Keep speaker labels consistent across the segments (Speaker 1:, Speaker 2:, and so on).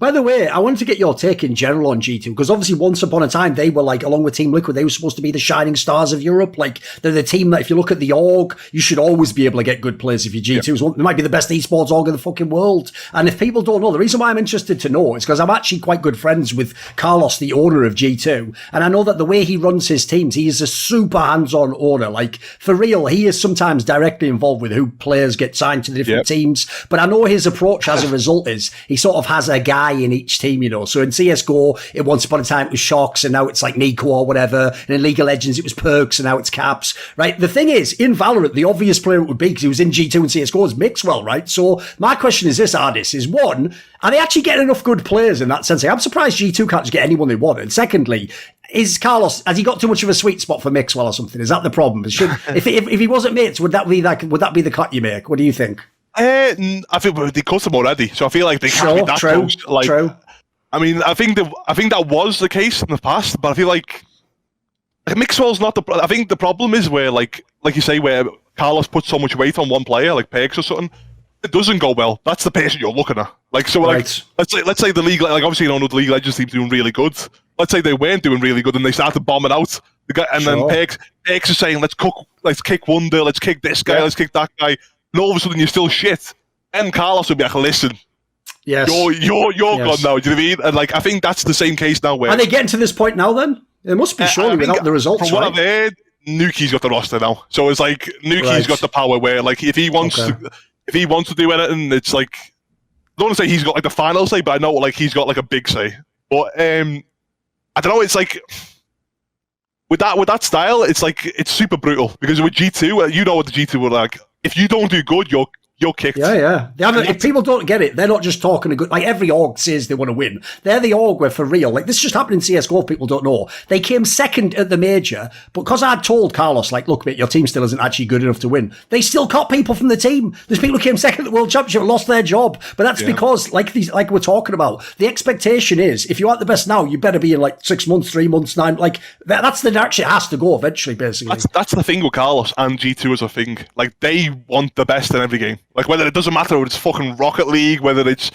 Speaker 1: By the way, I wanted to get your take in general on G2, because obviously once upon a time they were like, along with Team Liquid, they were supposed to be the shining stars of Europe. Like, they're the team that if you look at the org, you should always be able to get good players if you're G2. Yep. They might be the best esports org in the fucking world. And if people don't know, the reason why I'm interested to know is because I'm actually quite good friends with Carlos, the owner of G2. And I know that the way he runs his teams, he is a super hands-on owner. Like, for real, he is sometimes directly involved with who players get signed to the different teams. But I know his approach as a result is he sort of has a guy in each team, you know. So in CSGO, once upon a time it was Shocks, and now it's like Nico or whatever. And in League of Legends, it was Perks, and now it's Caps, right? The thing is, in Valorant, the obvious player it would be, because he was in G2 and CSGO, is Mixwell, right? So my question is this, Ardis, is one, are they actually getting enough good players in that sense? I'm surprised G2 can't just get anyone they want. And secondly, is Carlos, has he got too much of a sweet spot for Mixwell or something? Is that the problem? If he wasn't mates, would that be the cut you make? What do you think?
Speaker 2: I think they cut him already, so I feel like they can't be that close. Like, I mean, I think that was the case in the past, but I feel like Mixwell's not the. I think the problem is where, like you say, where Carlos puts so much weight on one player, like Perks or something. It doesn't go well. That's the person you're looking at. Like, so, like, let's say the league, like, obviously, you know, the League of Legends team's doing really good. Let's say they weren't doing really good, and they started bombing out. Then Perks is saying, let's kick Wonder, let's kick this guy, let's kick that guy. And all of a sudden, you're still shit. And Carlos would be like, listen. Yes. You're gone now, do you know what I mean? And like, I think that's the same case now where...
Speaker 1: Are they getting to this point now then? It must be surely without the results,
Speaker 2: from what I've heard, Nuki's got the roster now. So it's like, Nuki's got the power where, like, if he wants to do anything, it's like... I don't want to say he's got like the final say, but I know like he's got like a big say. But I don't know, it's like... With that style, it's like, it's super brutal. Because with G2, you know what the G2 were like. If you don't do good, you're kicked.
Speaker 1: Yeah. If people don't get it, they're not just talking a good... Like, every org says they want to win. They're the org where, for real, like, this just happened in CSGO, people don't know. They came second at the major, but because I'd told Carlos, like, look, mate, your team still isn't actually good enough to win, they still cut people from the team. There's people who came second at the World Championship and lost their job. But that's because, like we're talking about, the expectation is, if you aren't the best now, you better be in, like, 6 months, 3 months, 9... Like, that's the direction it has to go eventually, basically.
Speaker 2: That's the thing with Carlos and G2 as a thing. Like, they want the best in every game. Like, whether it doesn't matter whether it's fucking Rocket League, whether it's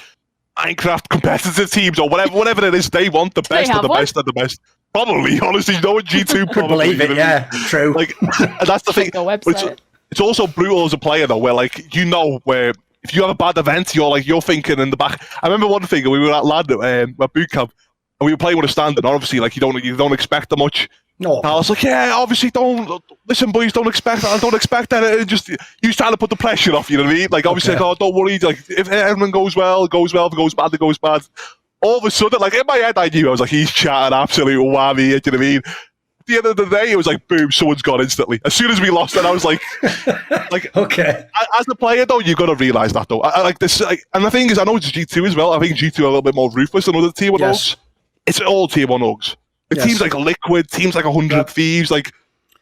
Speaker 2: Minecraft competitive teams or whatever it is, they want the best of the best of the best. Probably, honestly, you know what G2 probably.
Speaker 1: Believe it, yeah, true.
Speaker 2: Like, and that's the thing. It's also brutal as a player though, where like, you know, where if you have a bad event, you're thinking in the back. I remember one thing, we were at LAN at boot camp, and we were playing with a standard. Obviously, like you don't expect that much. No. I was like, yeah, obviously don't listen, boys. Don't expect that. I don't expect that. It just you trying to put the pressure off. You know what I mean? Like obviously, like, oh, don't worry. Like if everything goes well, it goes well. If it goes bad, it goes bad. All of a sudden, like in my head, I knew I was like, he's chatting absolute whammy. You know what I mean? At the end of the day, it was like, boom, someone's gone instantly. As soon as we lost it, I was like,
Speaker 1: okay.
Speaker 2: As a player, though, you've got to realise that, though. I like this, and the thing is, I know it's G2 as well. I think G2 are a little bit more ruthless than other Tier 1 Ogs. It's all Tier 1 Ogs. Teams like Liquid, teams like 100 Thieves, like...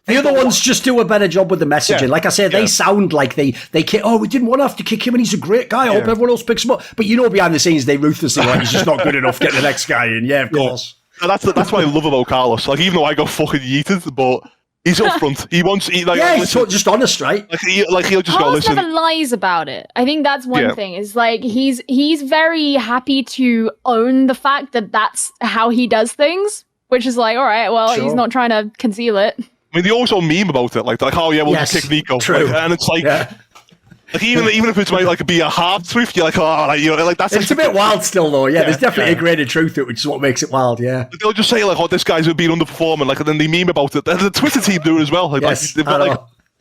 Speaker 1: The other ones just do a better job with the messaging. Yeah. Like I said, they sound like they kick, oh, we didn't want to have to kick him and he's a great guy. I hope everyone else picks him up. But you know behind the scenes, they ruthlessly like, he's just not good enough. Get the next guy in. Yeah, of course.
Speaker 2: And that's what I love about Carlos. Like, even though I got fucking yeeted, but he's up front. He's
Speaker 1: just honest, right?
Speaker 2: Like he'll just
Speaker 3: Carlos
Speaker 2: go, listen.
Speaker 3: never lies about it. I think that's one thing. Is like he's very happy to own the fact that that's how he does things. Which is like, all right, well, he's not trying to conceal it.
Speaker 2: I mean, they also meme about it, like oh yeah, we'll just kick Nico,
Speaker 1: true.
Speaker 2: Like, and it's like, like even if it's like be a half truth, you're like, oh, like, you know, like that's.
Speaker 1: It's a bit wild still, though. Yeah, there's definitely a grain of truth to it, which is what makes it wild. Yeah,
Speaker 2: they'll just say like, oh, this guy's been underperforming, like, and then they meme about it. The Twitter team do it as well. Like, they've got like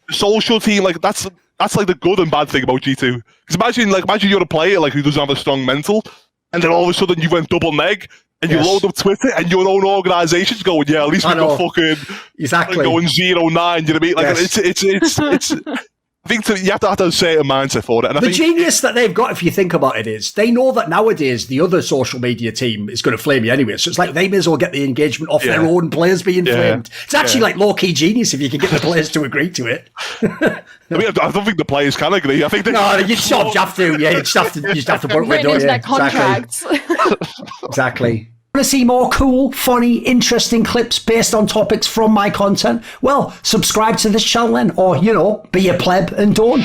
Speaker 2: the social team, like that's like the good and bad thing about G2. Because imagine you're a player like who doesn't have a strong mental, and then all of a sudden you went double neg. And you load up Twitter and your own organisation's going, yeah, at least we got fucking going 0-9, you know what I mean? Like it's I think you have to have a certain mindset for it. And
Speaker 1: the genius that they've got, if you think about it, is they know that nowadays the other social media team is going to flame you anyway. So it's like they may as well get the engagement off their own players being flamed. It's actually like low-key genius if you can get the players to agree to it.
Speaker 2: I mean, I don't think the players can agree. I think
Speaker 1: you just have to. Yeah, you just have to put it with
Speaker 3: their contracts.
Speaker 1: Exactly. Want to see more cool, funny, interesting clips based on topics from my content? Well, subscribe to this channel then, or, be a pleb and don't.